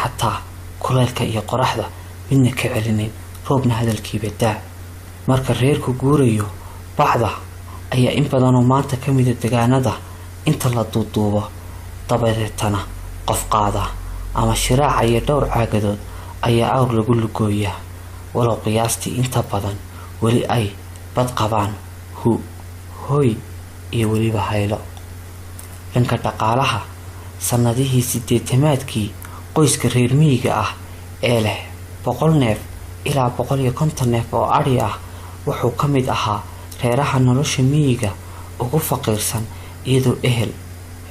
xataa kulaylka iyo qoraxda midna ka celinin roobna hadalkiiba daa. marka reerku guurayo bacda ayaa in badan oo maanta ka mid ah deegaanada inta la duuduubo dabadeetana qof qaada ama shiraaca iyo dhowr caagadood ayaa awr lagu lugooyaa walow qiyaastii inta badan weli ay bad qabaan hooy iyo weliba haylo. dhanka dhaqaalaha sanadihii 80-maadkii qoyska reer miyiga ah ee leh 100 neef ilaa 150 neef oo ari ah wuxuu ka mid ahaa reeraha nolosha miyiga ugu faqiirsan, iyadoo ehel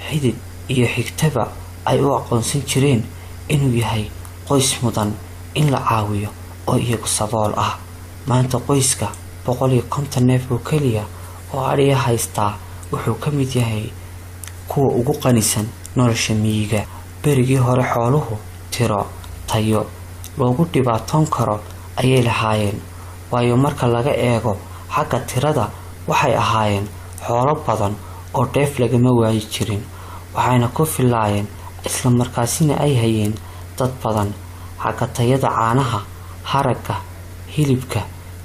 xidid iyo xigtaba ay u aqoonsan jireen inuu yahay qoys mudan in la caawiyo oo iyagu sabool ah. maanta qoyska 150 neef oo keliya oo ari haystaa wuxuu ka mid yahay kuwa ugu qanisan nolosha miyiga. berigii hore xooluhu tiro tayo loogu dhibaatoon karo ayay lahaayeen, waayo marka laga eego xagga tirada waxay ahaayeen xoolo badan oo dheef lagama waayi jirin, waxayna ku filaayeen isla markaasina ay hayeen dad badan. xagga tayada caanaha, haragga, hilibka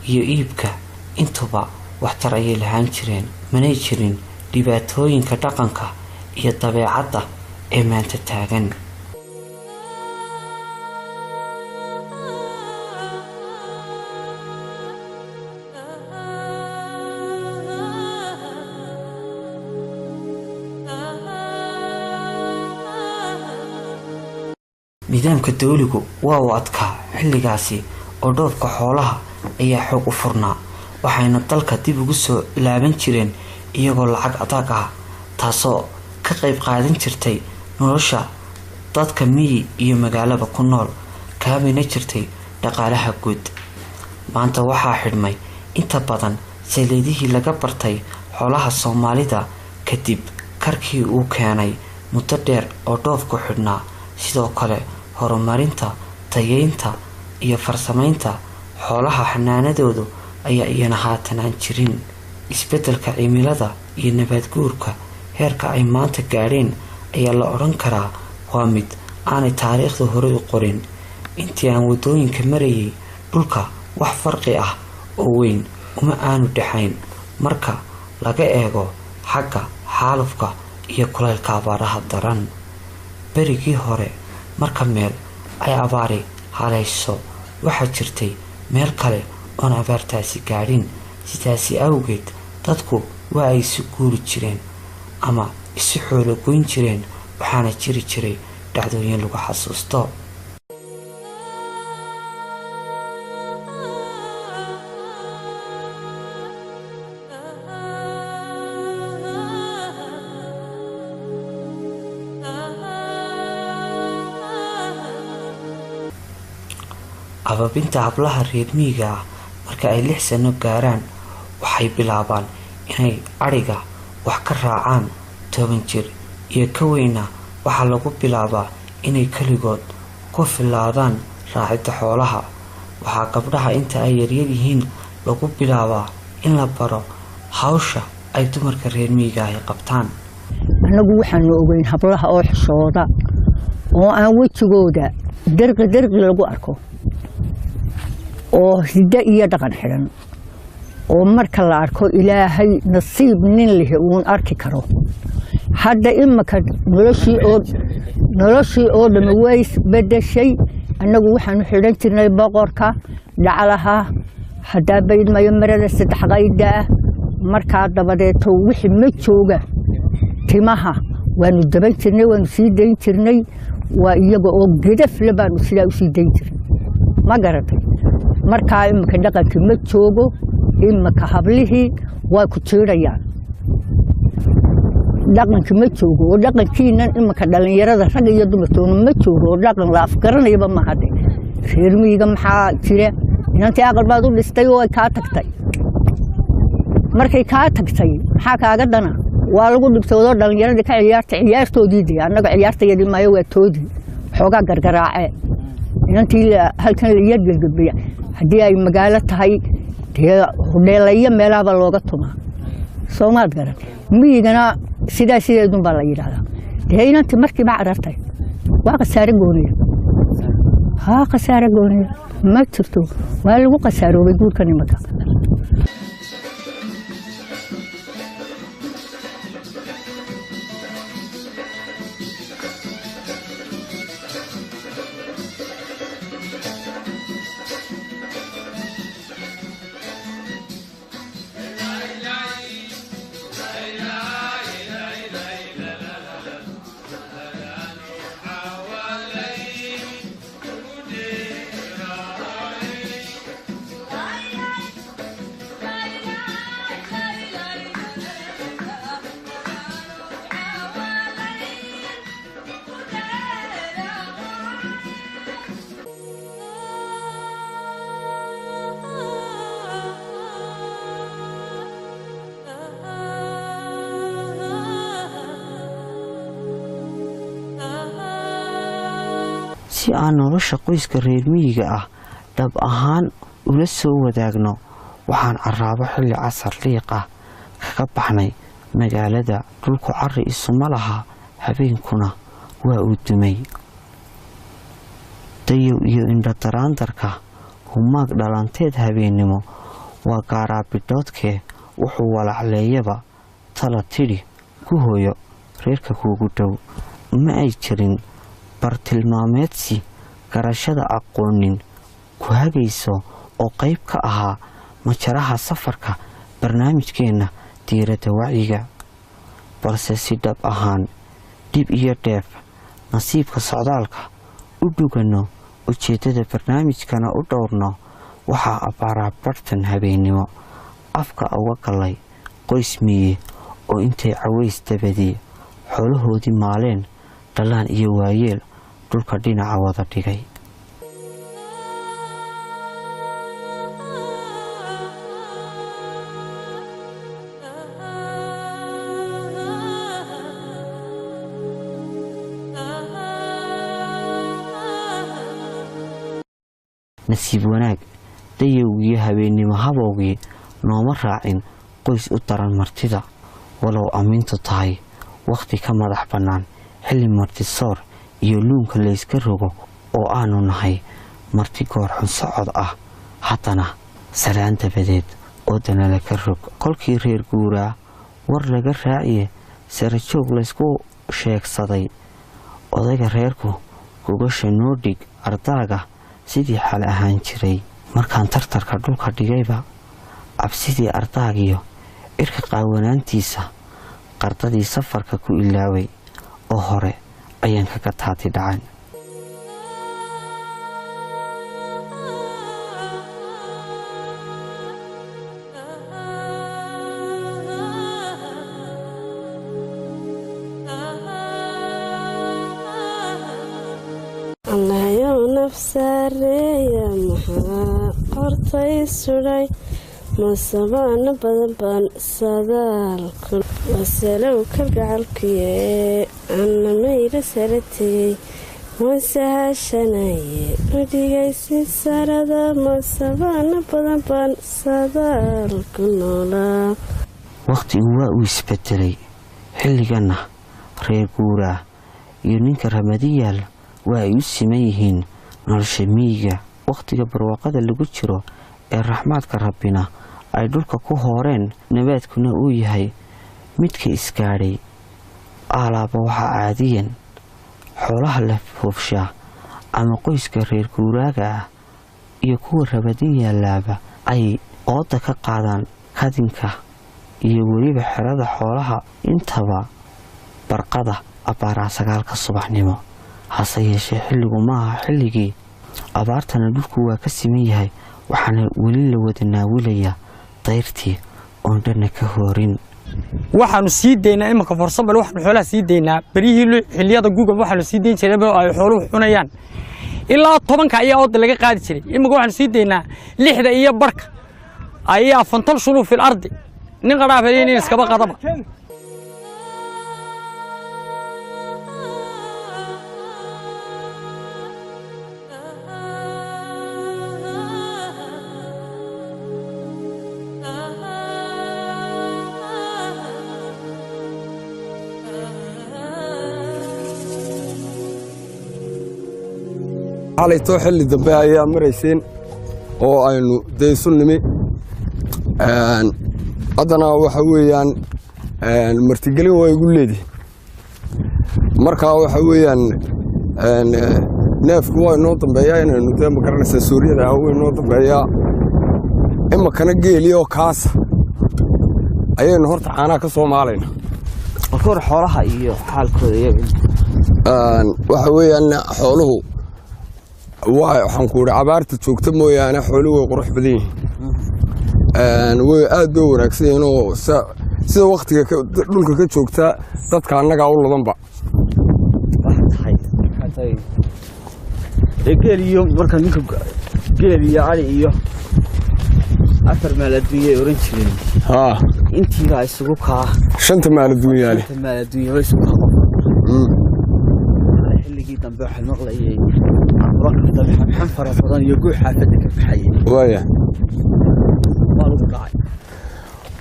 iyo iibka intuba waxtar ayay lahaan jireen, manay jirin dhibaatooyinka dhaqanka iyo dabeecadda ee maanta taagan. nidaamka dawligu waa u adkaa xilligaasi oo dhoofka xoolaha ayaa xoog u furnaa, waxayna dalka dib ugu soo laaban jireen iyagoo lacag adag ah, taasoo ka qayb qaadan jirtay nolosha dadka miyi iyo magaalaba ku nool, kaabina jirtay dhaqaalaha guud. maanta waxaa xidhmay inta badan saleedihii laga bartay xoolaha Soomaalida kadib karkii uu keenay muddo dheer oo dhoofku xidhnaa. sidoo kale horumarinta tayeynta iyo farsamaynta xoolaha xanaanadoodu ayaa iyana haatan aan jirin. isbedelka cimilada iyo nabaad guurka heerka ay maanta gaadheen ayaa la odhan karaa waa mid aanay taariikhda hore u qorin. intii aan wadooyinka marayay dhulka wax farqi ah oo weyn uma aanu dhaxayn marka laga eego xagga xaalufka iyo kulaylka abaaraha daran. berigii hore marka meel ay abaari halayso waxaa jirtay meel kale oon abaartaasi gaadhin, sidaasi awgeed dadku waa ay isu guuri jireen ama isu xoolo goyn jireen, waxaana jiri jiray dhacdooyin lagu xasuusto. ababinta hablaha reer miyiga ah marka ay 6 sano gaaraan waxay bilaabaan inay ariga wax ka raacaan 10 jir iyo ka weyna waxaa lagu bilaabaa inay kaligood ku filaadaan raacida xoolaha. waxaa gabdhaha inta ay yaryar yihiin lagu bilaabaa in la baro hawsha ay dumarka reer miyiga ay qabtaan. anagu waxaan ogeyn hablaha oo xishooda oo aan wajigooda darqi lagu arko oo hidda iyo dhaqan xiran oo marka la arko ilaahay nasiib nin leh uu arki karo. hadda imaka noloshii oo dhan way bedeshay. anagu waxaan xidhan jirnay boqorka dhacalaha hadda bayd mayo marada 3 qayda marka dabadeeto wixii ma jooga timaha waanu daban jirnay, waanu sii dayn jirnay, waa iyaga oo gedaf labaanu sidaa u sii dayn jirnay. ma garatay markaa imika dhaqanka ma joogo, imika hablihii waa ku jiirayaan. dhaqanka ma joogo oo dhaqankiinan imika dhalinyarada rag iyo dumartoona ma joogo oo dhaqan la afgaranayaba ma hadde. reer miyiga maxaa jira inantii aqal baad u dhistay oo ay kaa tagtay, markay kaa tagtay maxaa kaaga dana waa lagu dhibtoodoo dhalinyaradii ka ciyaartoodii dee annaga ciyaartayadii maayo waa toodii xoogaa gargaraacee inantii halkan la yargelgelbiya. haddii ay magaalo tahay dee hudheelaya meelaaba looga tumaa, soomaad garan. miyigana sidaa sideedun baa la yidhaahdaa. dee inantii markiiba carartay waa khasaare gooniya. ها خسارة قوني ما ترتو ما لو خسارة وبيقول كلمة si aan nolosha qoyska reer miyiga ah dhab ahaan ula soo wadaagno waxaan carraabo xilli casar liiq ah kaga baxnay magaalada dhulku carri isuma laha habeenkuna waa uu dumay dayow iyo indhataraandarka humaag dhalanteed habeennimo waa gaaraabidhoodkee wuxuu walacleeyaba tala tidhi ku hooyo reerka kuugu dhow ma ay jirin bartilmaameedsi garashada aqoonin ku hagayso oo qayb ka ahaa majaraha safarka barnaamijkeenna diiradda wacyiga balse si dhab ahaan dhib iyo dheef nasiibka socdaalka u dhuganno ujeeddada barnaamijkana u dhowrno waxaa abbaaraa bartan habeennimo afka uga gallay qoys miye oo intay caways dabadii xoolahoodii maaleen dhalaan iyo waayeel dhulka dhinaca wada dhigay nasiib wanaag dayowgiiyo habeennimo habowgii nooma raacin qoys u daran martida walow ammiintu tahay wakhti ka madax bannaan xilli martisoor iyo luunka layska rogo oo aanu nahay marti goor xun socod ah haddana salaan dabadeed oo danala ka rog kolkii reer guuraa war laga raaciye sarajoog laysku sheegsaday odayga reerku gogasha noo dhig ardaaga sidii xal ahaan jiray markaan tartarka dhulka dhigayba cabsidii ardaagiyo irka qaawanaantiisa qardadii safarka ku ilaaway oo hore ayaan kaga taati dhacan nafsaareeya maxaa qortay sudhay masabaana badan baan sadaalku wasalow kalgacalkuye anna mayla sara tegey wansahashanaye udhigaysi sarada masabaana badan baan sadaalku noolaa wakhtigu waa uu isbedelay xilliganna reer guuraa iyo ninka ramadiyaal waa ay u siman yihiin nolosha miyiga wakhtiga barwaaqada lagu jiro ee raxmaadka rabbina ay dhulka ku hooreen nabaadkuna uu yahay midka isgaadhay aalaaba waxaa caadiyan xoolaha la foofshaa ama qoyska reer guuraaga ah iyo kuwa ramadiyaalaaba ay ooda ka qaadaan kadinka iyo weliba xerada xoolaha intaba barqada abbaaraa 9 subaxnimo hase yeeshee xilligu maaha xilligii abaartana dhulku waa ka siman yahay waxaana weli la wada naawilayaa dayrtii oon dhanna ka hoorin waxaanu sii daynaa imanka forsabal waxaanu xoolaha sii daynaa berihii xilliyada guga waxaanu sii dayn jiray ay xooluhu cunayaan ilaa 10 ayaa ooda laga qaadi jiray imanka waxaanu sii daynaa 6 iyo barka ayaa fantal shulu fil ardi nin qaraafayeen iskaba qadaba xalaytoo xilli dambe ayaa marayseen oo aynu daysu nimi haddana waxa weeyaan martigelin waa igu leedihi markaa waxa weeyaan neefku waa inoo dambeeyaa inaynu dee ma garanaysaa suuriyada ah waa inoo dambeeyaa imakana geeliyoo kaasa ayaynu horta caanaha ka soo maalayna marka xoolaha iyo xaalkooda waxa weeyaan xooluhu waxaan ku idhi abaarta joogta mooyaane xooluhu way qurux badan yihiin way aad bay wanaagsan yihiin oo sida waktiga dhulka ka joogta dadka annagaa u labanba geel iyo marka ninka geel iyo ari iyo afar maal adduunya ay oran jireen intiiba isugu kaa 5 maal adduunyaale way isugu kaa xilligii dambe waxay maqlayeen marka dambe xan fara badan iyo guux xaafada ka baxayay waaya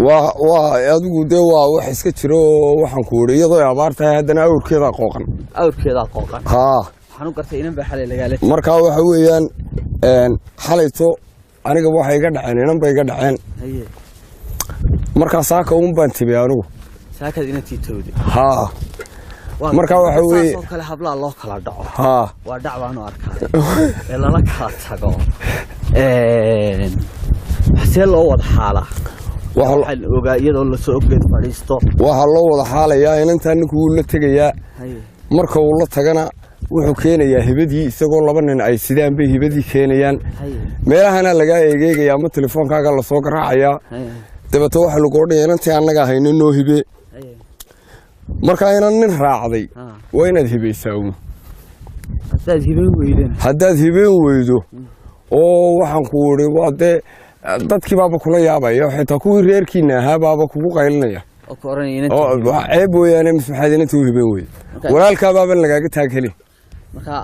waa adigu dee waa wax iska jiro waxaan ku idhi iyadoo abaar tahay haddana awrkeeda qooqan waxaan u gartay inan baa xalay lagaala markaa waxa weeyaan xalayto aniga waxay iga dhaceen inan bay iga dhaceen markaa saaka uun baan tibay anigu saakad inantii towdi markaa waxa weeye soo kale hablaa loo kala dhaco waa dhac baan u arkaa ee lala kala tago xasee loo wada xaalaa waxaan ogaa iyadoo la soo oggeed fadhiisto waxaa loo wada xaalayaa inantaa ninku wuu la tegayaa marka uu la tagana wuxuu keenayaa hibadii isagoo 2 nin ay sidaan bay hibadii keenayaan meelahana laga eegeegayaa ama telefoonkaaga la soo garaacayaa dabato waxa lagu odhanayaa inantii annaga hayno noo hibe marka inan nin raacday waa inaad hibaysaa haddaad hibeen weydo oo waxaan ku idhi waa dee dadkii baaba kula yaabaya xitaa kuwii reerkiina ahaa baaba kugu qaylinaya ceeb weeyaane maxaad inantii u hibeen weyda walaalkaa baaban lagaaga taag helin marka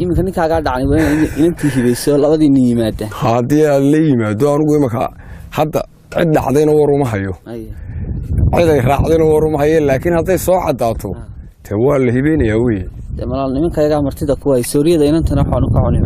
iminka ninkaagaa dhacay waa inantii hibayso labadii nin yimaadaan haddii aad la yimaado anigu iminka hadda cid dhacdayna war uma hayo cid ay raacdayna war uma hayo laakiin hadday soo caddaato te waa la hibeynayaa weye malaal nimankayagaa martida kuwa ay sooriyada inantana waxaanu ka cunay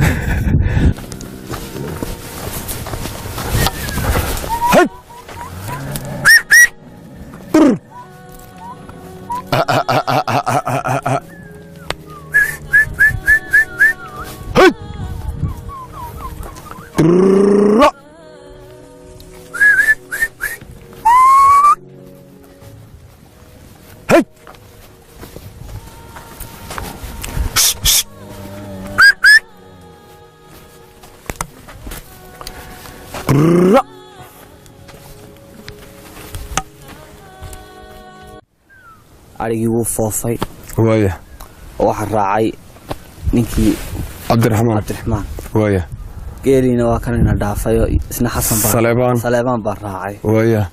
arigii wuu foofay waaya waxa raacay ninkii Cabdiraxmaan waaya geelina waa kan ina dhaafayo isna xasan Saleebaan baa raacay waya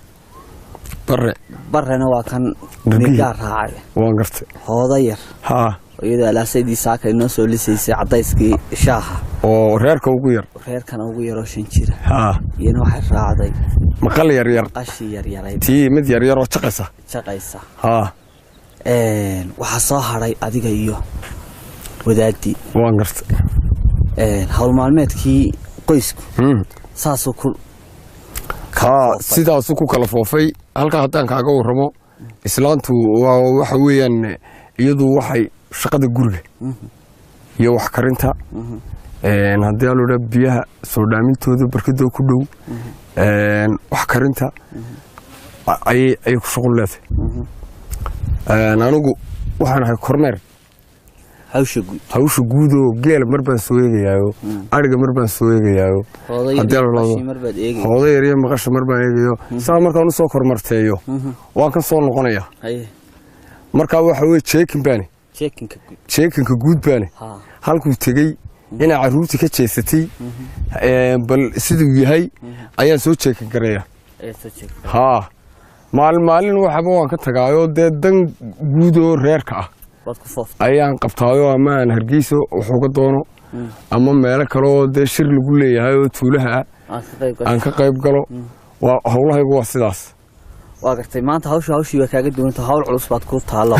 barrena waa kan nigaa raacay waan gartay hooda yar iyada alaasadii saaka inoo soo lisaysay cadayskii shaaha oo reerka ugu yar reerkan ugu yar oo 5 jir iyana waxay raacday maqal yar qashi yar tii mid yar oo shaqaysa waxa soo haray adiga iyo wadaadii waan gartay hawl maalmeedkii qoysku saasoo ku sidaas ku kala foofay halka hadaan kaaga waramo islaantu waxa weeyaan iyadu waxay shaqada guriga iyo wax karinta hadii aad loo biyaha soo dhaamintooda barkado ku dhow wax karinta ay ku shaqo leedahay anigu waxaan ahay kormeer hawsha guud oo geel marban soo eegayo ariga marban soo eegayo hooday yar maqasho marban eegayo saa markaan u soo kormarteeyo waan ka soo noqonaya marka waxa weey checking guud baane halkuu tagay ina caruurti ka jeesatay bal sidoo yahay ayaan soo checking gareeya maalin waxba waan ka tagaayo dan guud oo reerka ah ayaan qabtaayo ama aan Hargeysa wuxuu ka doono ama meel kale oo shir lagu leeyahay oo tuulaha aan ka qayb galo waa hawlahaygu waa sidaas waa gartay maanta hawshii waa kaaga duwanta hawl culus baad ku taalo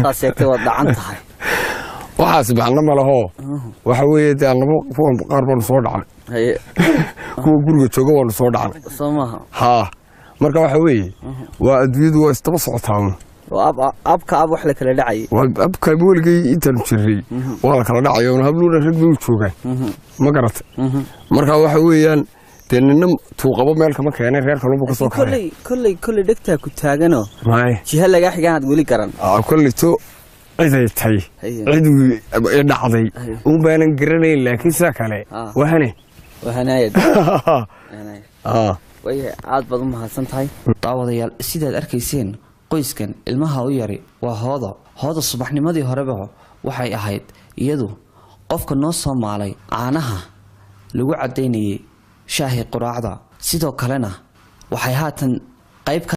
taas sheegtay waa dhacan tahay waxaas macno ma laho waxa weeye dee annaba kuwan qaar baanu soo dhacnay kuwa guriga jooga waanu soo dhacnay soo maaha haa marka waxa weeye waa adduunyadu waa isdaba socotaa abka ab wax la kala dhacay abka weligay intaan jiray waa la kala dhacayo habluuna rag bay u joogaan ma garatay marka waxa weeyaan dee nina tuuqabo meel kama keenay reer kaluba ka soo kale kolley dhegtaa ku taagano jiha lagaa xigaanaad weli garan kolleyto ciday tay cid dhacday un baanan garanayn laakiin saa kale wahane wahanaayad way aad baad u mahadsan tahay daawadayaal sidaad arkayseen qoyskan ilmaha u yari waa hooda subaxnimadii horeba waxay ahayd iyadu qofka noo soo maalay caanaha lagu cadaynayay shaahi quraacda sidoo kalena waxay haatan qayb